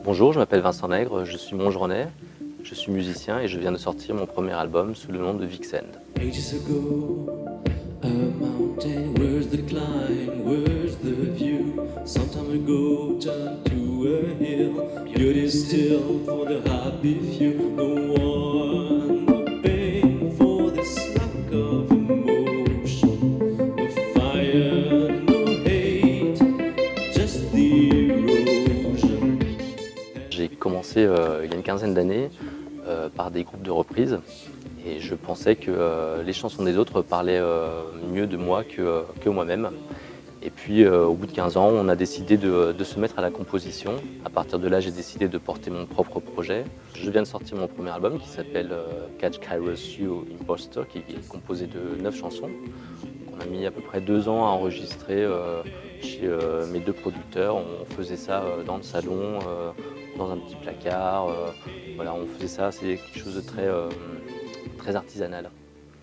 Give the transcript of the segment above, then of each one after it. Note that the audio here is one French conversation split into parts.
Bonjour, je m'appelle Vincent Nègre, je suis Montjournais, je suis musicien et je viens de sortir mon premier album sous le nom de Vixen. Ages ago, a mountain, where's the climb, where's the view? Some time ago, turned to a hill, beauty still for the happy few. No one, no pain for this lack of emotion, no fire, no hate, just the erosion. J'ai commencé il y a une quinzaine d'années par des groupes de reprises et je pensais que les chansons des autres parlaient mieux de moi que moi-même. Et puis au bout de 15 ans, on a décidé de se mettre à la composition. À partir de là, j'ai décidé de porter mon propre projet. Je viens de sortir mon premier album qui s'appelle Catch Kairos You Imposter, qui est composé de 9 chansons. On a mis à peu près 2 ans à enregistrer chez mes 2 producteurs. On faisait ça dans le salon, dans un petit placard. Voilà, on faisait ça, c'est quelque chose de très artisanal.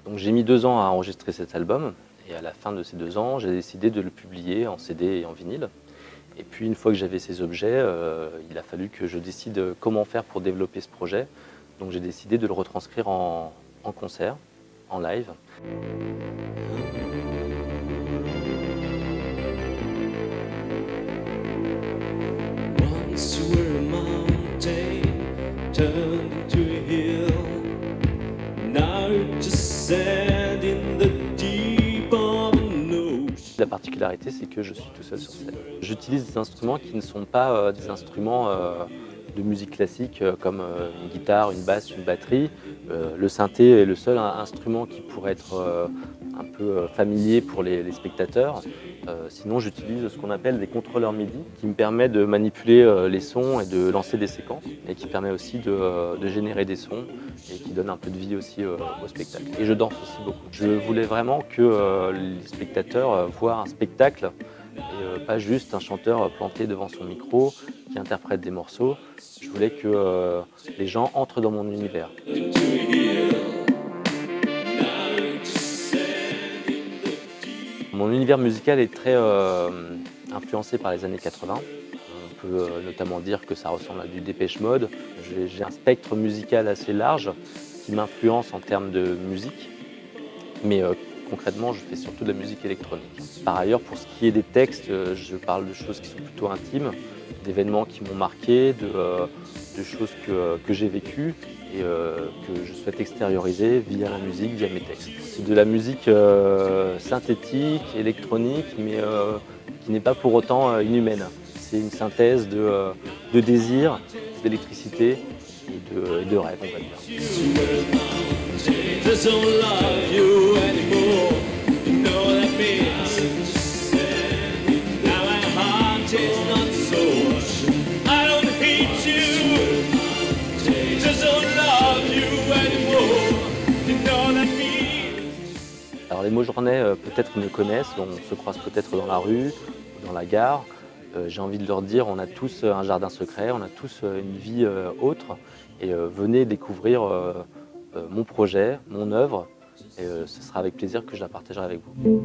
Donc j'ai mis 2 ans à enregistrer cet album et à la fin de ces 2 ans, j'ai décidé de le publier en CD et en vinyle. Et puis une fois que j'avais ces objets, il a fallu que je décide comment faire pour développer ce projet. Donc j'ai décidé de le retranscrire en concert, en live. Once you were a mountain, turned into a hill. Now you're just sand in the deep of an ocean. La particularité, c'est que je suis tout seul sur scène. J'utilise des instruments qui ne sont pas des instruments de musique classique comme une guitare, une basse, une batterie. Le synthé est le seul instrument qui pourrait être un peu familier pour les spectateurs. Sinon, j'utilise ce qu'on appelle des contrôleurs MIDI qui me permettent de manipuler les sons et de lancer des séquences et qui permet aussi de générer des sons et qui donne un peu de vie aussi au spectacle. Et je danse aussi beaucoup. Je voulais vraiment que les spectateurs voient un spectacle et pas juste un chanteur planté devant son micro qui interprète des morceaux. Je voulais que les gens entrent dans mon univers. Mon univers musical est très influencé par les années 80. On peut notamment dire que ça ressemble à du Dépêche Mode. J'ai un spectre musical assez large qui m'influence en termes de musique, mais concrètement, je fais surtout de la musique électronique. Par ailleurs, pour ce qui est des textes, je parle de choses qui sont plutôt intimes, d'événements qui m'ont marqué, de choses que j'ai vécues et que je souhaite extérioriser via la musique, via mes textes. C'est de la musique synthétique, électronique, mais qui n'est pas pour autant inhumaine. C'est une synthèse de désir, d'électricité et de rêve, on va dire. Alors les Montjournais peut-être me connaissent, on se croise peut-être dans la rue, dans la gare. J'ai envie de leur dire, on a tous un jardin secret, on a tous une vie autre et venez découvrir mon projet, mon œuvre et ce sera avec plaisir que je la partagerai avec vous.